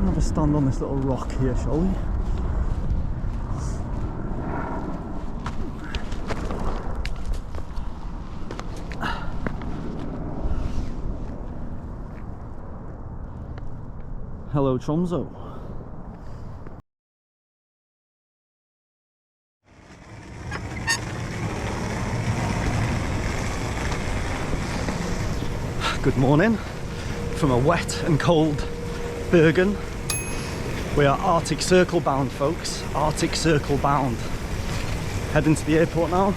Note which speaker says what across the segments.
Speaker 1: Have a stand on this little rock here, shall we? Hello, Tromsø. Good morning from a wet and cold Bergen. We are Arctic Circle bound, folks. Arctic Circle bound. Heading to the airport now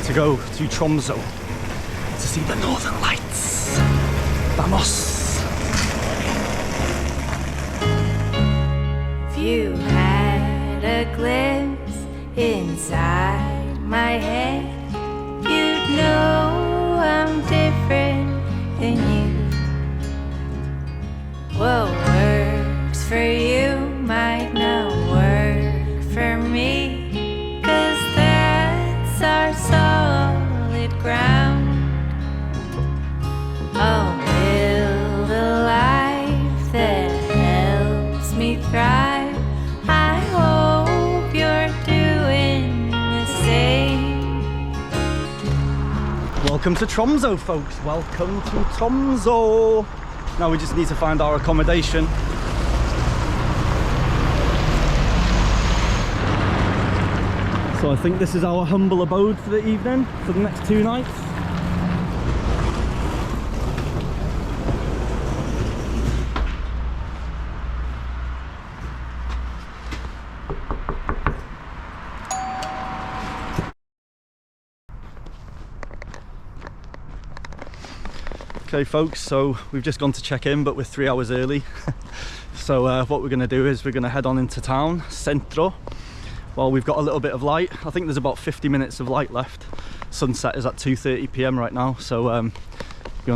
Speaker 1: to go to Tromsø to see the Northern Lights. Vamos!
Speaker 2: If you had a glimpse inside my head, you'd know I'm different than you. What works for you might not work for me, 'cause that's our solid ground. I'll build a life that helps me thrive. I hope you're doing the same.
Speaker 1: Welcome to Tromsø, folks. Welcome to Tromsø. Now we just need to find our accommodation. So I think this is our humble abode for the evening, for the next 2 nights. Okay folks, so we've just gone to check in, but we're 3 hours early. So what we're going to do is we're going to head on into town, Centro, while we've got a little bit of light. I think there's about 50 minutes of light left. Sunset is at 2:30 p.m. right now, so you're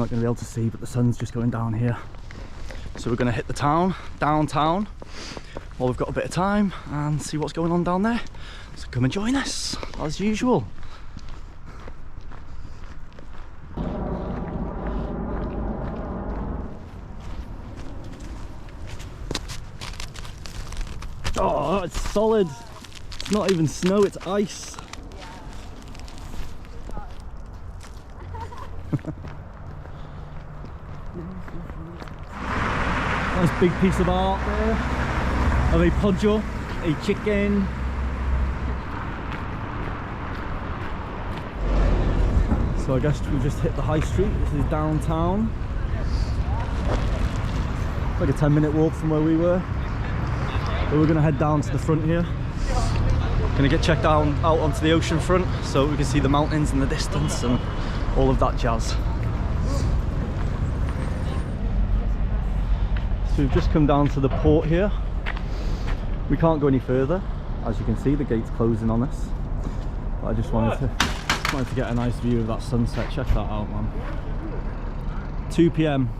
Speaker 1: not going to be able to see, but the sun's just going down here. So we're going to hit the town, downtown, while we've got a bit of time, and see what's going on down there. So come and join us, as usual. Oh, it's solid. It's not even snow, it's ice. Nice big piece of art there of a poggio, a chicken. So I guess we've just hit the high street. This is downtown. Like a 10-minute walk from where we were. But we're going to head down to the front here. Going to get checked out onto the ocean front so we can see the mountains in the distance and all of that jazz. So we've just come down to the port here. We can't go any further. As you can see, the gate's closing on us. But I just wanted to get a nice view of that sunset. Check that out, man. 2 p.m.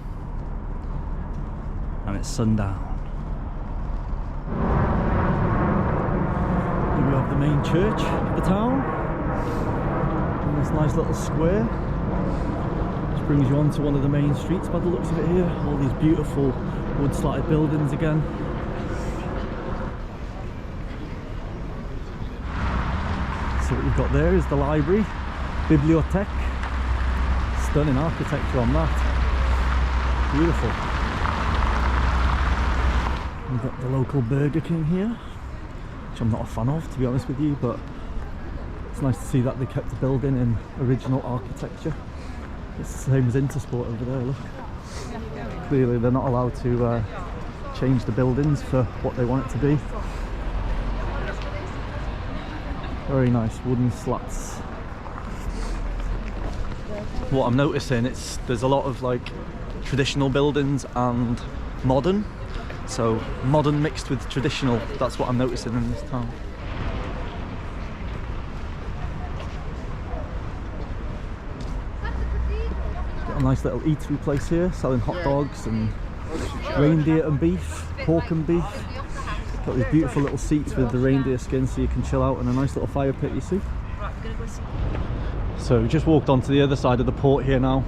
Speaker 1: and it's sundown. Here we have the main church of the town. And this nice little square. Which brings you onto one of the main streets by the looks of it here. All these beautiful wood-slatted buildings again. So what you've got there is the library, Bibliotek. Stunning architecture on that. Beautiful. We've got the local Burger King here, which I'm not a fan of, to be honest with you, but it's nice to see that they kept the building in original architecture. It's the same as Intersport over there, look. Clearly they're not allowed to change the buildings for what they want it to be. Very nice wooden slats. What I'm noticing, there's a lot of like traditional buildings and modern. So modern mixed with traditional, that's what I'm noticing in this town. Got a nice little eatery place here, selling hot dogs and reindeer and beef, pork and beef. Got these beautiful little seats with the reindeer skin so you can chill out, and a nice little fire pit, you see. So we just walked onto the other side of the port here now.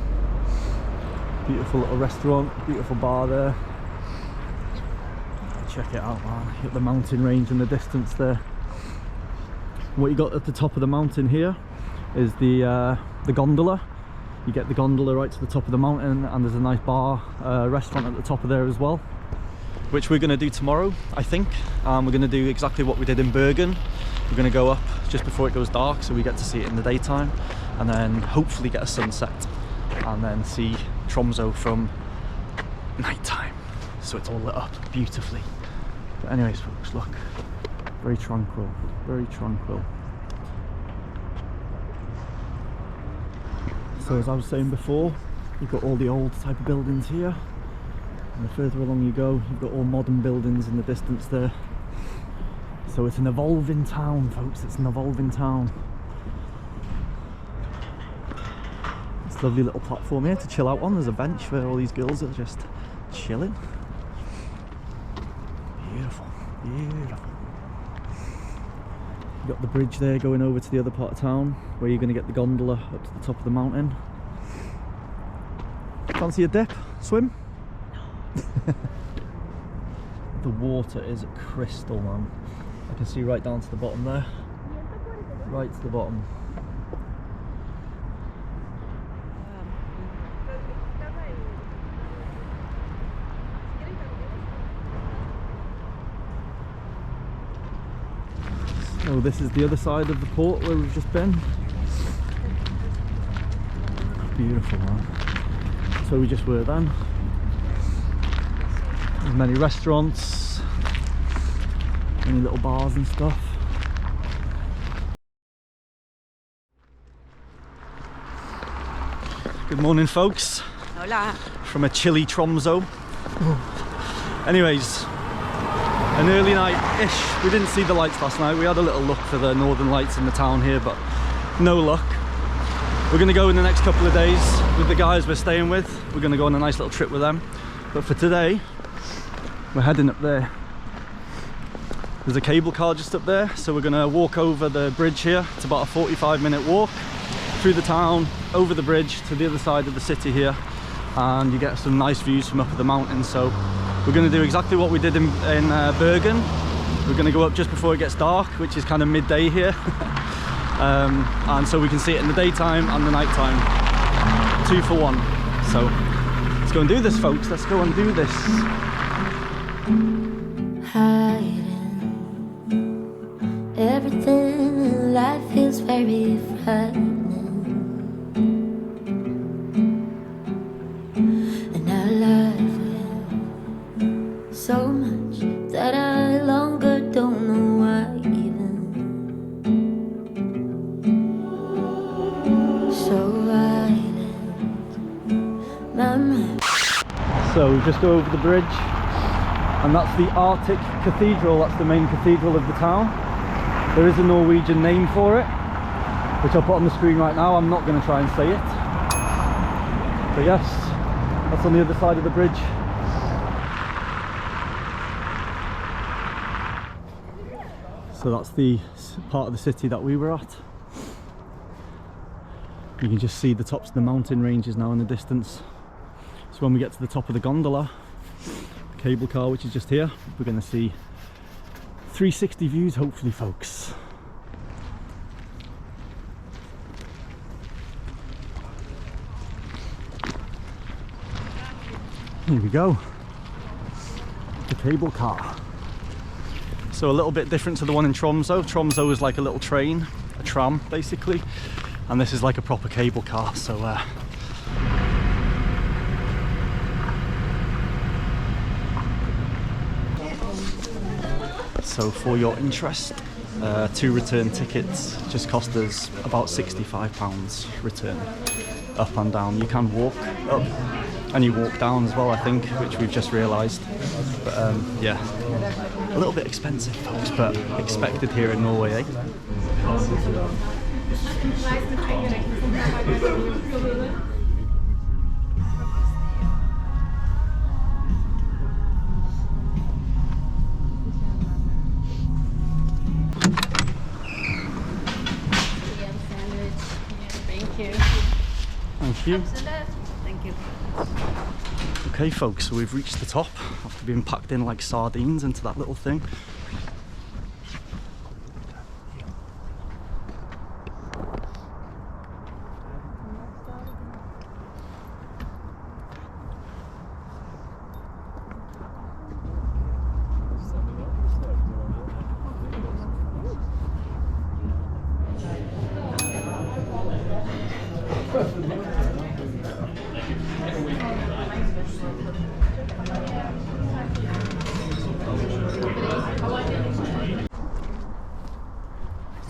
Speaker 1: Beautiful little restaurant, beautiful bar there. check it out, man. You got the mountain range in the distance there. What you got at the top of the mountain here is the gondola. You get the gondola right to the top of the mountain, and there's a nice bar restaurant at the top of there as well, which we're going to do tomorrow, I think. We're going to do exactly what we did in Bergen. We're going to go up just before it goes dark so we get to see it in the daytime, and then hopefully get a sunset, and then see Tromsø from nighttime, so it's all lit up beautifully. But anyways folks, look, very tranquil, very tranquil. So as I was saying before, you've got all the old type of buildings here, and the further along you go, you've got all modern buildings in the distance there. So it's an evolving town, folks, it's an evolving town. It's a lovely little platform here to chill out on. There's a bench where all these girls are just chilling. Beautiful, beautiful. You've got the bridge there going over to the other part of town, where you're going to get the gondola up to the top of the mountain. Fancy a dip? Swim? No. The water is crystal, man. I can see right down to the bottom there. Right to the bottom. So this is the other side of the port where we've just been. Beautiful, man. So we just were then. There's many restaurants, many little bars and stuff. Good morning, folks.
Speaker 3: Hola.
Speaker 1: From a chilly Tromsø. Anyways, an early night-ish. We didn't see the lights last night. We had a little look for the northern lights in the town here, but no luck. We're going to go in the next couple of days with the guys we're staying with. We're going to go on a nice little trip with them. But for today, we're heading up there. There's a cable car just up there, so we're going to walk over the bridge here. It's about a 45-minute walk through the town, over the bridge to the other side of the city here, and you get some nice views from up at the mountain. So we're going to do exactly what we did in Bergen. We're going to go up just before it gets dark, which is kind of midday here. And so we can see it in the daytime and the nighttime. 2 for 1. So let's go and do this, folks. Let's go and do this.
Speaker 2: Hiding everything in life is very frightening, and I love it so much that I longer don't know why even. So violent, my mind.
Speaker 1: So we just go over the bridge, and that's the Arctic Cathedral. That's the main cathedral of the town. There is a Norwegian name for it, which I'll put on the screen right now. I'm not going to try and say it. But yes, that's on the other side of the bridge. So that's the part of the city that we were at. You can just see the tops of the mountain ranges now in the distance. So when we get to the top of the gondola, the cable car, which is just here, we're going to see 360 views, hopefully, folks. Here we go, the cable car. So a little bit different to the one in Tromsø. Tromsø is like a little train, a tram basically, and this is like a proper cable car. So so for your interest, 2 return tickets just cost us about £65 return, up and down. You can walk up and you walk down as well, I think, which we've just realised. But yeah, a little bit expensive, folks, but expected here in Norway, eh? Thank you.
Speaker 3: Thank you.
Speaker 1: Okay folks, so we've reached the top. I've being packed in like sardines into that little thing.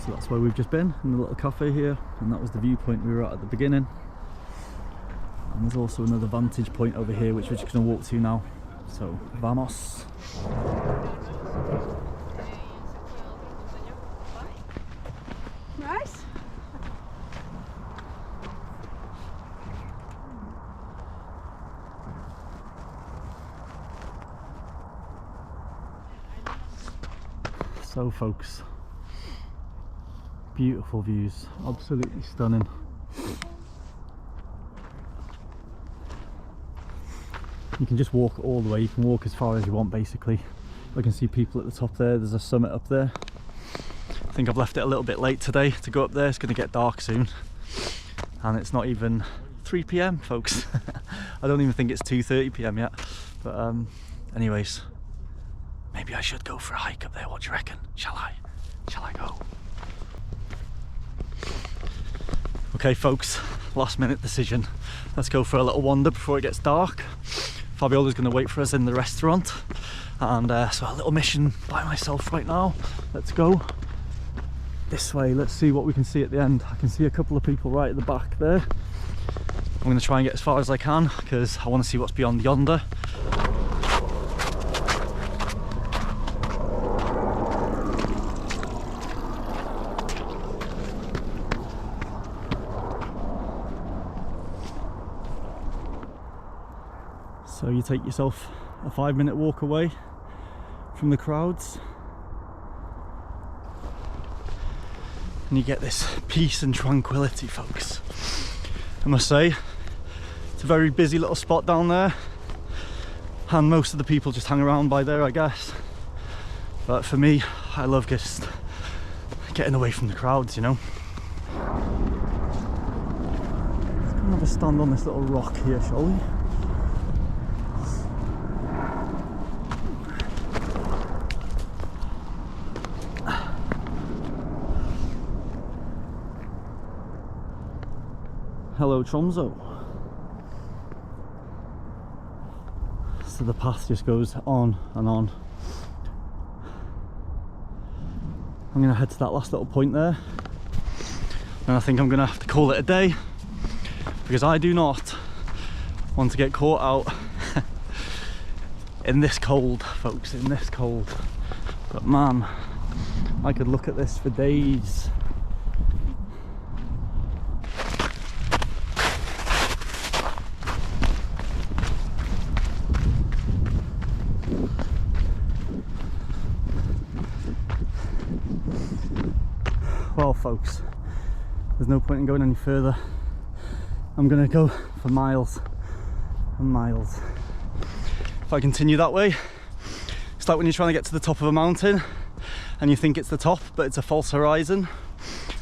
Speaker 1: So that's where we've just been, in the little cafe here, and that was the viewpoint we were at the beginning. And there's also another vantage point over here which we're just going to walk to now. So, vamos!
Speaker 3: Nice.
Speaker 1: So folks, beautiful views, absolutely stunning. You can just walk all the way, you can walk as far as you want basically. I can see people at the top there, there's a summit up there. I think I've left it a little bit late today to go up there, it's going to get dark soon. And it's not even 3 PM folks. I don't even think it's 2:30 PM yet. But anyways, maybe I should go for a hike up there, what do you reckon? Shall I go? Okay folks, last minute decision. Let's go for a little wander before it gets dark. Fabiola's going to wait for us in the restaurant. And so a little mission by myself right now. Let's go this way, let's see what we can see at the end. I can see a couple of people right at the back there. I'm going to try and get as far as I can because I want to see what's beyond yonder. So you take yourself a 5-minute walk away from the crowds and you get this peace and tranquility, folks. I must say, it's a very busy little spot down there and most of the people just hang around by there, I guess. But for me, I love just getting away from the crowds, you know. Let's go and have a stand on this little rock here, shall we? Hello Tromsø. So the path just goes on and on. I'm going to head to that last little point there and I think I'm going to have to call it a day because I do not want to get caught out in this cold, folks, in this cold. But man, I could look at this for days. Well folks, there's no point in going any further. I'm gonna go for miles and miles. If I continue that way, it's like when you're trying to get to the top of a mountain and you think it's the top but it's a false horizon.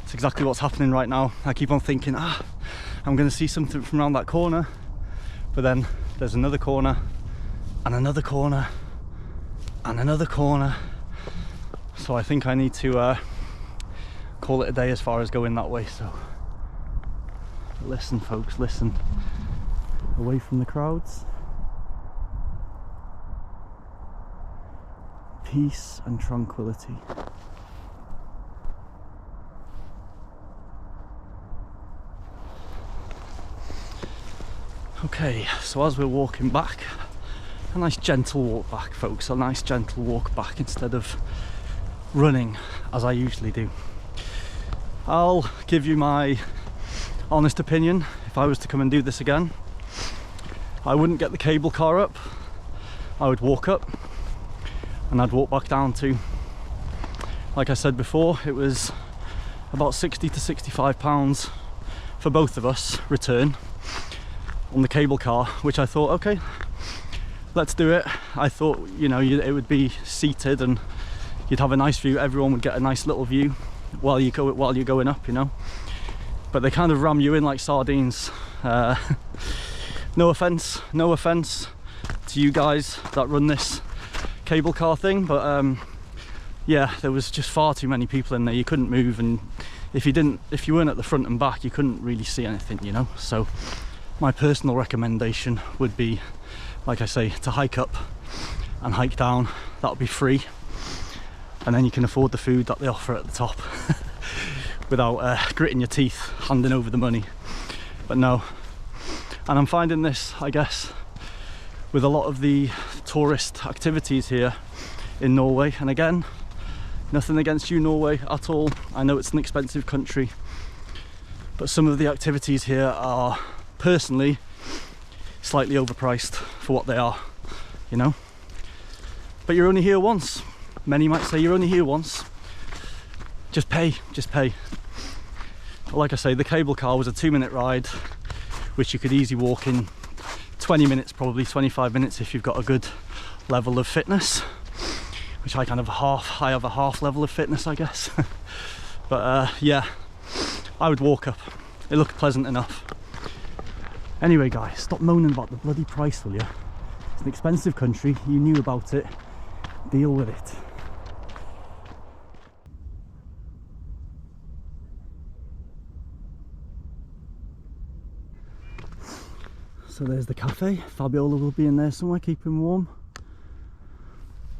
Speaker 1: It's exactly what's happening right now. I keep on thinking, I'm gonna see something from around that corner, but then there's another corner and another corner and another corner. So I think I need to call it a day as far as going that way. So listen folks, listen. Away from the crowds, peace and tranquility. Okay, so as we're walking back, a nice gentle walk back folks, a nice gentle walk back instead of running as I usually do. I'll give you my honest opinion. If I was to come and do this again, I wouldn't get the cable car up, I would walk up and I'd walk back down too. Like I said before, it was about 60 to 65 pounds for both of us return on the cable car, which I thought, okay, let's do it. I thought, you know, it would be seated and you'd have a nice view. Everyone would get a nice little view while you're going up, you know. But they kind of ram you in like sardines. No offense to you guys that run this cable car thing, but yeah, there was just far too many people in there. You couldn't move, and if you weren't at the front and back, you couldn't really see anything, you know. So my personal recommendation would be, like I say, to hike up and hike down. That'll be free, and then you can afford the food that they offer at the top without gritting your teeth handing over the money. But no, and I'm finding this, I guess, with a lot of the tourist activities here in Norway. And again, nothing against you, Norway, at all. I know it's an expensive country, but some of the activities here are personally slightly overpriced for what they are, you know. But you're only here once. Many might say you're only here once. Just pay. But like I say, the cable car was a 2-minute ride, which you could easily walk in 20 minutes, probably 25 minutes if you've got a good level of fitness, which I have a half level of fitness, I guess. But yeah, I would walk up. It looked pleasant enough. Anyway guys, stop moaning about the bloody price, will you? It's an expensive country, you knew about it, deal with it. So there's the cafe. Fabiola will be in there somewhere, keeping warm.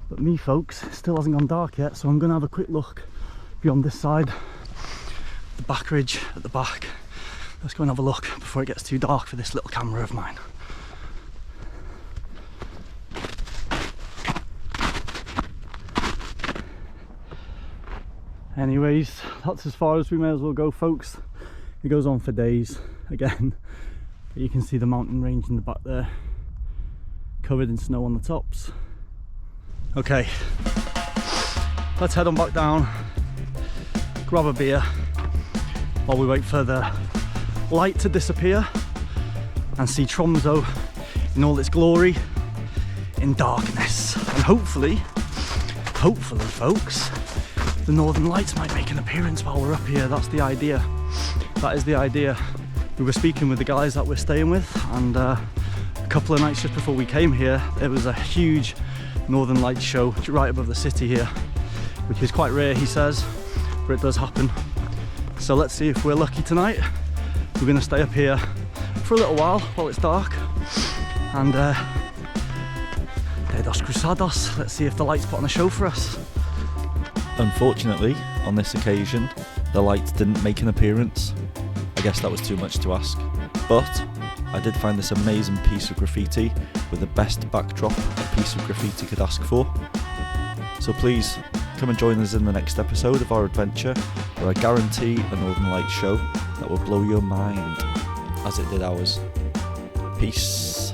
Speaker 1: But me, folks, it still hasn't gone dark yet, so I'm going to have a quick look beyond this side, the back ridge at the back. Let's go and have a look before it gets too dark for this little camera of mine. Anyways, that's as far as we may as well go, folks. It goes on for days again. But you can see the mountain range in the back there, covered in snow on the tops. Okay, let's head on back down, grab a beer while we wait for the light to disappear and see Tromsø in all its glory in darkness. And hopefully folks, the Northern Lights might make an appearance while we're up here. That's the idea. That is the idea. We were speaking with the guys that we're staying with, and a couple of nights just before we came here, there was a huge Northern Lights show right above the city here, which is quite rare, he says, but it does happen. So let's see if we're lucky tonight. We're going to stay up here for a little while it's dark, and Dedos Cruzados. Let's see if the lights put on a show for us.
Speaker 3: Unfortunately, on this occasion, the lights didn't make an appearance. I guess that was too much to ask, but I did find this amazing piece of graffiti with the best backdrop a piece of graffiti could ask for. So please, come and join us in the next episode of our adventure, where I guarantee a Northern Lights show that will blow your mind, as it did ours. Peace.